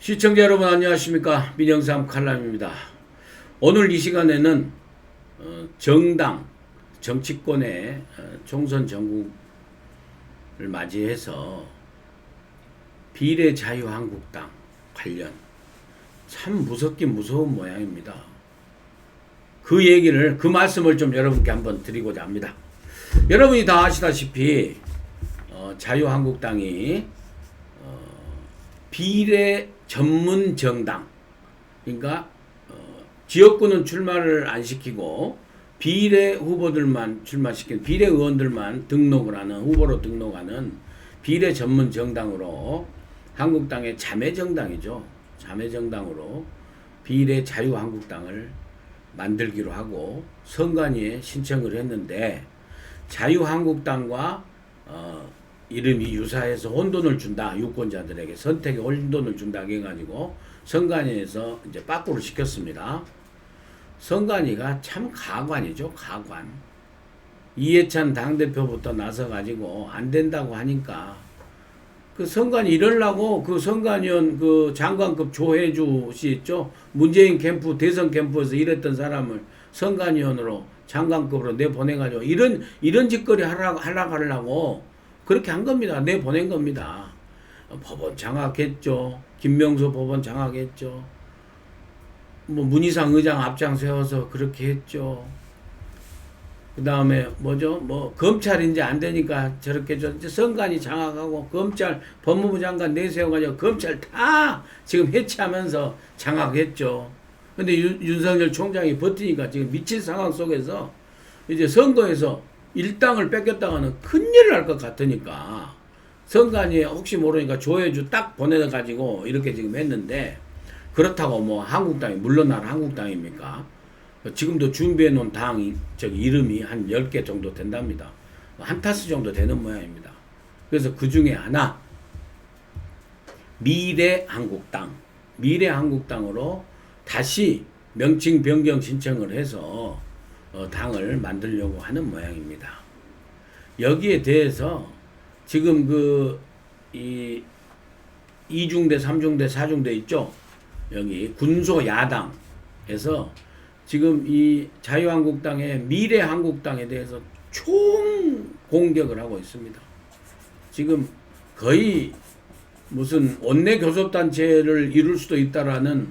시청자 여러분 안녕하십니까, 민영삼 칼럼입니다. 오늘 이 시간에는 정당 정치권의 총선 전국을 맞이해서 비례자유한국당 관련 참 무섭긴 무서운 모양입니다. 그 말씀을 좀 여러분께 한번 드리고자 합니다. 여러분이 다 아시다시피 자유한국당이 비례 전문 정당, 그러니까 지역구는 출마를 안 시키고 비례 후보들만 출마시키는, 비례 의원들만 등록을 하는, 후보로 등록하는 비례 전문 정당으로, 한국당의 자매 정당이죠. 자매 정당으로 비례 자유한국당을 만들기로 하고 선관위에 신청을 했는데, 자유한국당과 이름이 유사해서 혼돈을 준다, 유권자들에게 선택에 혼돈을 준다 해가지고 선관위에서 이제 빠꾸를 시켰습니다. 선관위가 참 가관이죠, 가관. 이해찬 당대표부터 나서가지고 안 된다고 하니까 그 선관위 이러려고 그 선관위원 그 장관급 조혜주 씨 있죠, 문재인 캠프 대선 캠프에서 일했던 사람을 선관위원으로 장관급으로 내보내가지고 이런 짓거리 하려고 그렇게 한 겁니다. 내보낸 겁니다. 법원 장악했죠. 김명수 법원 장악했죠. 뭐 문희상 의장 앞장 세워서 그렇게 했죠. 그 다음에 뭐죠? 뭐 검찰 이제 안 되니까 저렇게 선관위 장악하고 검찰 법무부 장관 내세워가지고 검찰 다 지금 해체하면서 장악했죠. 근데 윤석열 총장이 버티니까 지금 미친 상황 속에서 이제 선거에서 일당을 뺏겼다가는 큰일을 할 것 같으니까 선관위에 혹시 모르니까 조회주 딱 보내가지고 이렇게 지금 했는데, 그렇다고 뭐 한국당이 물러날 한국당입니까? 지금도 준비해 놓은 당 이름이 한 10개 정도 된답니다. 한 타수 정도 되는 모양입니다. 그래서 그 중에 하나, 미래한국당으로 다시 명칭 변경 신청을 해서 당을 만들려고 하는 모양입니다. 여기에 대해서 지금 그 2중대, 3중대, 4중대 있죠? 여기 군소 야당에서 지금 이 자유한국당의 미래한국당에 대해서 총 공격을 하고 있습니다. 지금 거의 무슨 원내 교섭단체를 이룰 수도 있다라는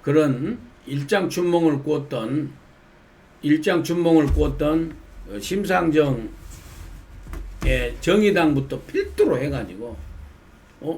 그런 일장 춘몽을 꾸었던 심상정의 정의당부터 필두로 해가지고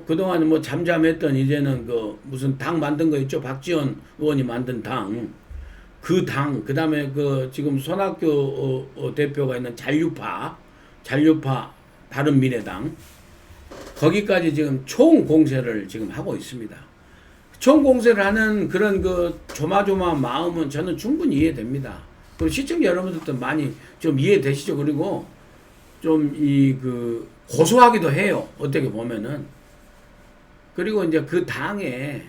그동안 뭐 잠잠했던, 이제는 그 무슨 당 만든 거 있죠, 박지원 의원이 만든 당, 그 다음에 그 지금 손학규 대표가 있는 잔류파 바른미래당, 거기까지 지금 총 공세를 지금 하고 있습니다. 총 공세를 하는 그런 그 조마조마한 마음은 저는 충분히 이해됩니다. 그리고 시청자 여러분들도 많이 좀 이해되시죠? 그리고 좀 그 고소하기도 해요, 어떻게 보면은. 그리고 이제 그 당의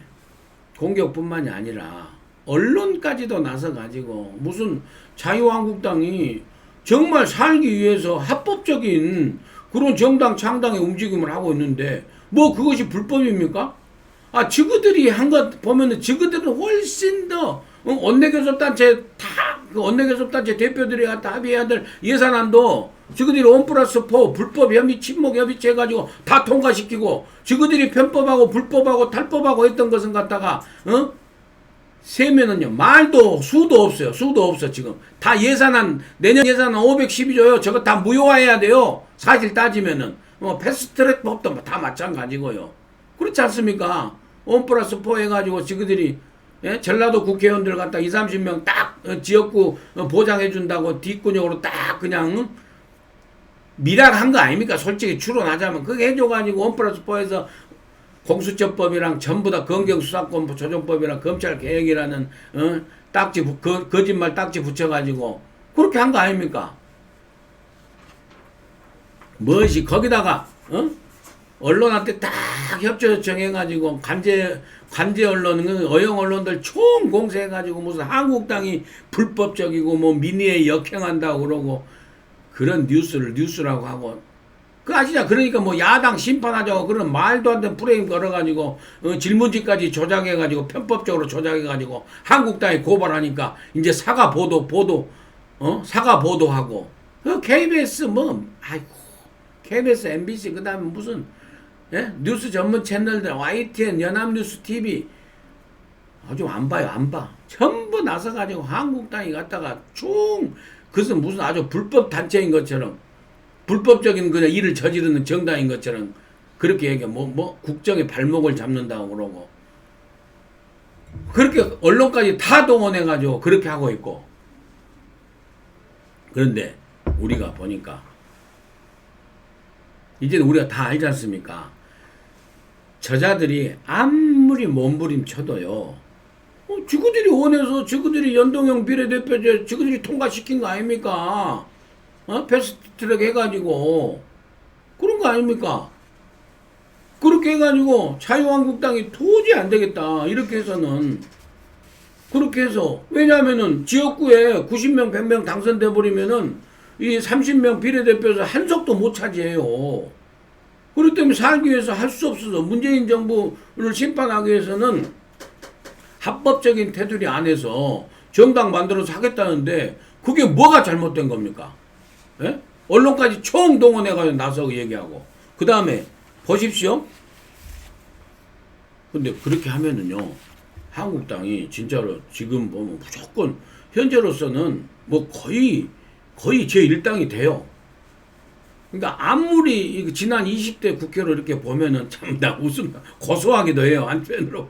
공격뿐만이 아니라 언론까지도 나서 가지고 무슨 자유한국당이 정말 살기 위해서 합법적인 그런 정당 창당의 움직임을 하고 있는데 뭐 그것이 불법입니까? 저그들이 한 것 보면은 저그들은 훨씬 더 원내교섭단체 그 원내교섭단체 대표들이 다 합의해야 될 예산안도 저그들이 1+4 불법 협의 친목 협의체 해가지고 다 통과시키고, 저그들이 편법하고 불법하고 탈법하고 했던 것은 갖다가 세면은요 말도 수도 없어요. 지금 다 예산안, 내년 예산안 512조요. 저거 다 무효화해야 돼요. 사실 따지면은 패스트트랙 법도 다 마찬가지고요. 그렇지 않습니까? 1+4 해가지고 저그들이 전라도 국회의원들 갖다 20-30명 딱 지역구 보장해준다고 뒷근육으로 딱 그냥 밀약한 거 아닙니까? 솔직히 추론하자면 그게 해줘가지고 1+4에서 공수처법이랑 전부 다 검경수사권 조정법이랑 검찰개혁이라는 거짓말 딱지 붙여가지고 그렇게 한 거 아닙니까? 무엇이 거기다가 언론한테 딱 협조 요청해가지고 관제 언론, 어영 언론들 총 공세해가지고 무슨 한국당이 불법적이고 뭐 민의에 역행한다고 그러고 그런 뉴스라고 하고 그 아시죠? 그러니까 뭐 야당 심판하자고 그런 말도 안 되는 프레임 걸어가지고 질문지까지 조작해가지고 편법적으로 조작해가지고 한국당에 고발하니까 이제 사과 사과 보도하고 KBS 뭐 아이고 KBS, MBC 그다음에 무슨 뉴스 전문 채널들 YTN, 연합뉴스 TV 아주 안 봐요 안 봐. 전부 나서가지고 한국당이 갖다가 그것은 무슨 아주 불법 단체인 것처럼 불법적인 그냥 일을 저지르는 정당인 것처럼 그렇게 얘기해. 뭐 국정의 발목을 잡는다고 그러고 그렇게 언론까지 다 동원해가지고 그렇게 하고 있고. 그런데 우리가 보니까 이제는 우리가 다 알지 않습니까? 저자들이 아무리 몸부림쳐도요. 지그들이 원해서 지그들이 연동형 비례대표제 지그들이 통과시킨 거 아닙니까? 패스트트랙 해가지고 그런 거 아닙니까? 그렇게 해가지고 자유한국당이 도저히 안 되겠다 이렇게 해서는 그렇게 해서 왜냐하면은 지역구에 90명 100명 당선돼 버리면은 이 30명 비례대표에서 한 석도 못 차지해요. 그렇기 때문에 살기 위해서 할 수 없어서 문재인 정부를 심판하기 위해서는 합법적인 테두리 안에서 정당 만들어서 하겠다는데 그게 뭐가 잘못된 겁니까? 예? 언론까지 총동원해가지고 나서고 얘기하고 그 다음에 보십시오. 근데 그렇게 하면은요 한국당이 진짜로 지금 보면 무조건 현재로서는 뭐 거의 제1당이 돼요. 그러니까 아무리 지난 20대 국회로 이렇게 보면은 참 나 웃음 고소하기도 해요 한편으로.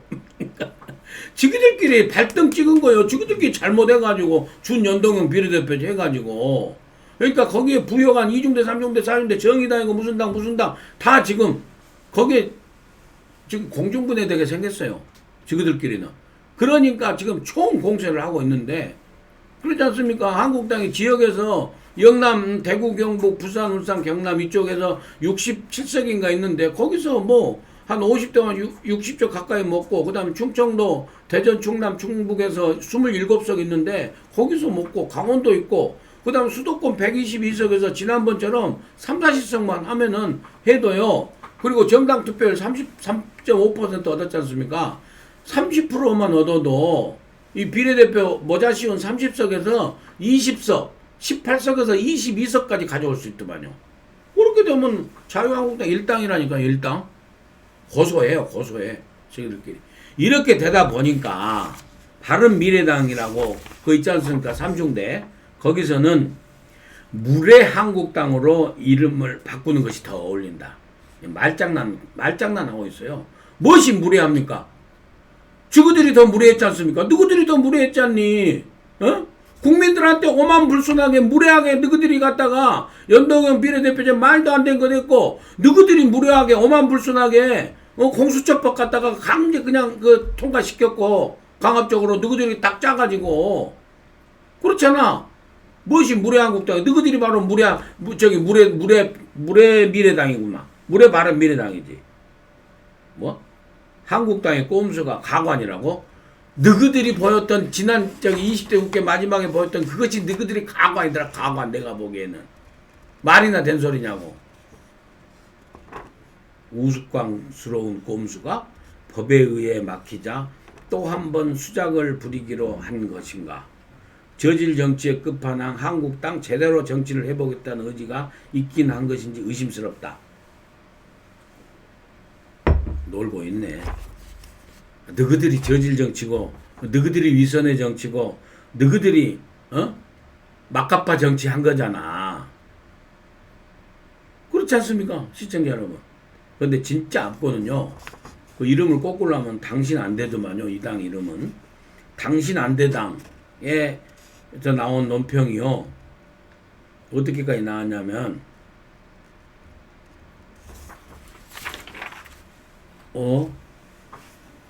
지그들끼리 발등 찍은 거예요. 지그들끼리 잘못해가지고 준연동형 비례대표제 해가지고 그러니까 거기에 부여간 2중대 3중대 4중대 정의당이고 무슨 당 다 지금 거기에 지금 공중분해되게 생겼어요. 지그들끼리는. 그러니까 지금 총공세를 하고 있는데 그렇지 않습니까? 한국당이 지역에서 영남, 대구, 경북, 부산, 울산, 경남 이쪽에서 67석인가 있는데 거기서 뭐 한 50대만 60석 가까이 먹고 그 다음에 충청도, 대전, 충남, 충북에서 27석 있는데 거기서 먹고 강원도 있고 그 다음 수도권 122석에서 지난번처럼 3, 40석만 하면은 해도요. 그리고 정당 투표율 33.5% 얻었지 않습니까? 30%만 얻어도 이 비례대표 모자 씌운 30석에서 20석, 18석에서 22석까지 가져올 수 있더만요. 그렇게 되면 자유한국당 1당이라니까 1당. 고소해. 저희들끼리. 이렇게 되다 보니까 바른미래당이라고 그 있지 않습니까? 3중대. 거기서는 무례한국당으로 이름을 바꾸는 것이 더 어울린다. 말장난하고 있어요. 무엇이 무례합니까? 저그들이 더 무례했지 않습니까? 누구들이 더 무례했지 않니? 국민들한테 오만불순하게 무례하게 너희들이 갖다가 연동형 비례대표제 말도 안 된 거 됐고 너희들이 무례하게 오만불순하게 공수처법 갖다가 강제 그냥 통과시켰고 강압적으로 너희들이 딱 짜가지고 그렇잖아. 무엇이 무례한국당? 너희들이 바로 무례미래당이구만. 무례바른미래당이지. 뭐? 한국당의 꼼수가 가관이라고? 너희들이 보였던 지난 20대 국회 마지막에 보였던 그것이 너희들이 가관이더라. 가관 내가 보기에는. 말이나 된 소리냐고. 우스꽝스러운 꼼수가 법에 의해 막히자 또 한 번 수작을 부리기로 한 것인가. 저질 정치의 끝판왕 한국당 제대로 정치를 해보겠다는 의지가 있긴 한 것인지 의심스럽다. 놀고 있네. 너희들이 저질 정치고 너희들이 위선의 정치고 너희들이 막가파 정치 한 거잖아. 그렇지 않습니까? 시청자 여러분. 그런데 진짜 앞거는요. 그 이름을 꼬꾸려면 당신 안 되더만요. 이 당 이름은. 당신 안 되당에 나온 논평이요. 어떻게까지 나왔냐면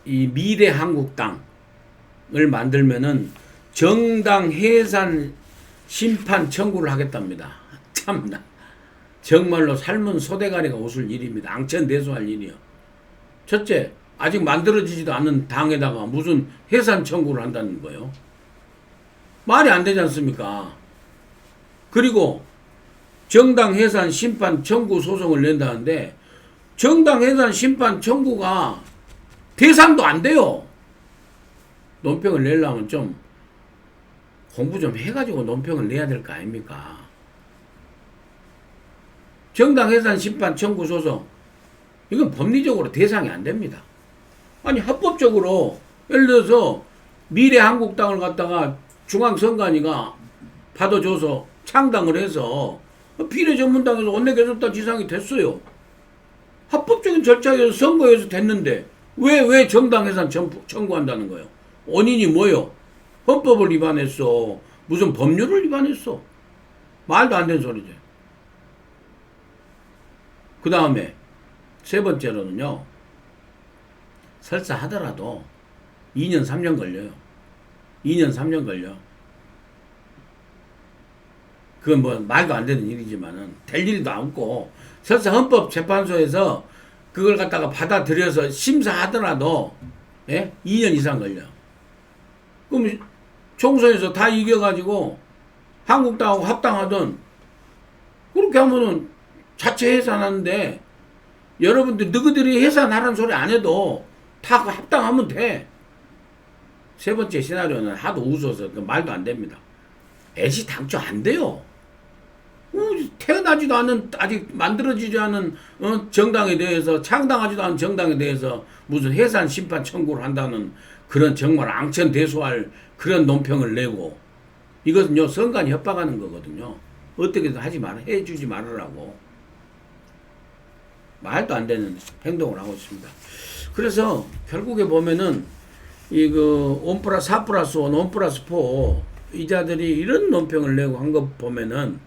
이 미래 한국당을 만들면은 정당 해산 심판 청구를 하겠답니다. 참나. 정말로 삶은 소대가리가 웃을 일입니다. 앙천대소할 일이요. 첫째, 아직 만들어지지도 않은 당에다가 무슨 해산 청구를 한다는 거예요. 말이 안 되지 않습니까? 그리고 정당 해산 심판 청구 소송을 낸다는데 정당 해산 심판 청구가 대상도 안 돼요. 논평을 내려면 좀 공부 좀 해가지고 논평을 내야 될 거 아닙니까? 정당 해산 심판 청구 소송 이건 법리적으로 대상이 안 됩니다. 아니 합법적으로 예를 들어서 미래한국당을 갖다가 중앙선관위가 받아줘서 창당을 해서 비례전문당에서 원내교섭단 지상이 됐어요. 합법적인 절차에서 선거에서 됐는데 왜 정당해산 청구한다는 거예요? 원인이 뭐요? 헌법을 위반했어. 무슨 법률을 위반했어. 말도 안 되는 소리죠. 그 다음에 세 번째로는요. 설사 하더라도 2년 3년 걸려요. 2년 3년 걸려. 그건 뭐 말도 안 되는 일이지만은 될 일도 없고 설사 헌법재판소에서 그걸 갖다가 받아들여서 심사하더라도 2년 이상 걸려. 그럼 총선에서 다 이겨가지고 한국당하고 합당하던 그렇게 하면은 자체 해산하는데 여러분들 너희들이 해산하라는 소리 안 해도 다 합당하면 돼. 세 번째 시나리오는 하도 웃어서 말도 안 됩니다. 애시당초 안 돼요. 태어나지도 않은 아직 만들어지지 않은 정당에 대해서 창당하지도 않은 정당에 대해서 무슨 해산 심판 청구를 한다는 그런 정말 앙천대소할 그런 논평을 내고 이것은요 선관위 협박하는 거거든요. 어떻게든 하지 말아 해주지 말으라고 말도 안 되는 행동을 하고 있습니다. 그래서 결국에 보면은 이그 1+4+1, 1+4 이자들이 이런 논평을 내고 한 거 보면은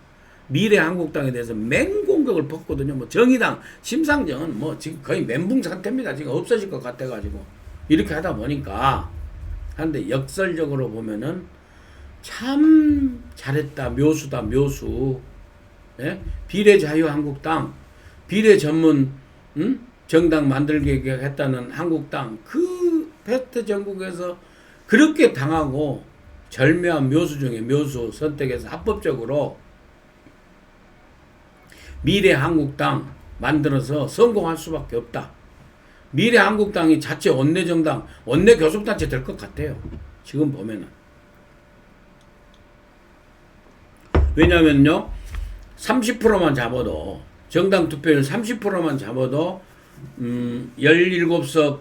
미래한국당에 대해서 맹공격을 벗거든요. 뭐 정의당, 심상정은 뭐 지금 거의 멘붕 상태입니다. 지금 없어질 것 같아가지고 이렇게 하다 보니까 한데 역설적으로 보면은 참 잘했다, 묘수다, 묘수. 예? 비례자유한국당, 비례전문 정당 만들기 했다는 한국당 그 패스트 전국에서 그렇게 당하고 절묘한 묘수 중에 묘수 선택해서 합법적으로 미래한국당 만들어서 성공할 수밖에 없다. 미래한국당이 자체 원내정당, 원내교섭단체 될 것 같아요. 지금 보면은. 왜냐면요, 30%만 잡아도, 정당 투표율 30%만 잡아도, 17석,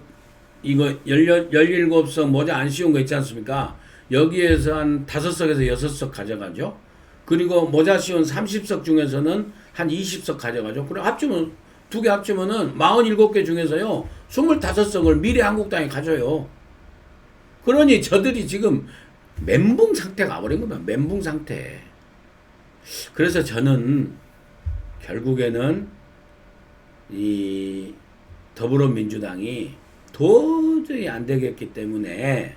이거, 17석 모자 안 씌운 거 있지 않습니까? 여기에서 한 5석에서 6석 가져가죠. 그리고 모자 씌운 30석 중에서는 한 20석 가져가죠. 그래 합치면 두 개 합치면은 47개 중에서요 25석을 미래한국당이 가져요. 그러니 저들이 지금 멘붕 상태가 와버린 겁니다. 멘붕 상태. 그래서 저는 결국에는 이 더불어민주당이 도저히 안 되겠기 때문에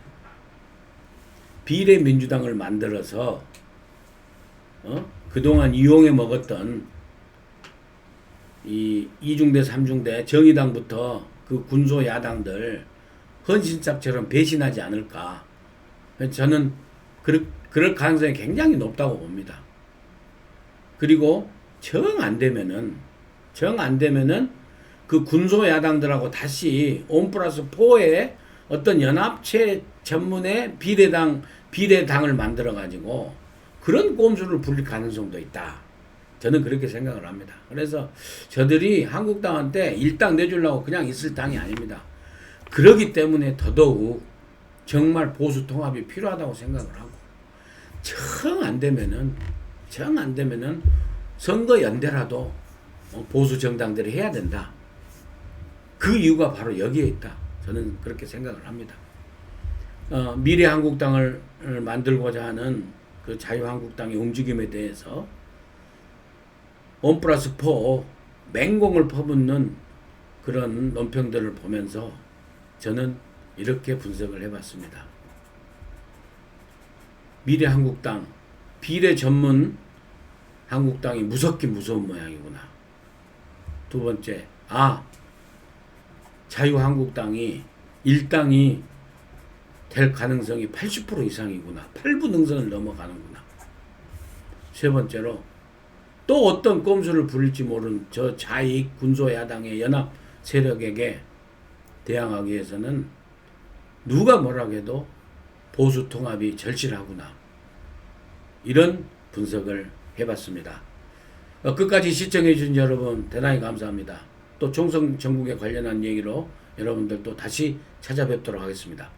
비례민주당을 만들어서 그동안 이용해 먹었던 이 2중대 3중대 정의당부터 그 군소 야당들 헌신짝처럼 배신하지 않을까. 저는 그럴 가능성이 굉장히 높다고 봅니다. 그리고 정 안 되면은 그 군소 야당들하고 다시 1+4의 어떤 연합체 전문의 비례당을 만들어 가지고 그런 꼼수를 부릴 가능성도 있다. 저는 그렇게 생각을 합니다. 그래서 저들이 한국당한테 일당 내주려고 그냥 있을 당이 아닙니다. 그러기 때문에 더더욱 정말 보수 통합이 필요하다고 생각을 하고 정 안 되면은 선거 연대라도 보수 정당들이 해야 된다. 그 이유가 바로 여기에 있다. 저는 그렇게 생각을 합니다. 미래한국당을 만들고자 하는 그 자유한국당의 움직임에 대해서 1+4 맹공을 퍼붓는 그런 논평들을 보면서 저는 이렇게 분석을 해봤습니다. 미래한국당, 비례 전문 한국당이 무섭긴 무서운 모양이구나. 두 번째, 자유한국당이 일당이 될 가능성이 80% 이상이구나. 8부 능선을 넘어가는구나. 세 번째로 또 어떤 꼼수를 부릴지 모르는 저 좌익 군소야당의 연합 세력에게 대항하기 위해서는 누가 뭐라고 해도 보수 통합이 절실하구나. 이런 분석을 해봤습니다. 끝까지 시청해 주신 여러분 대단히 감사합니다. 또 총선 전국에 관련한 얘기로 여러분들 또 다시 찾아뵙도록 하겠습니다.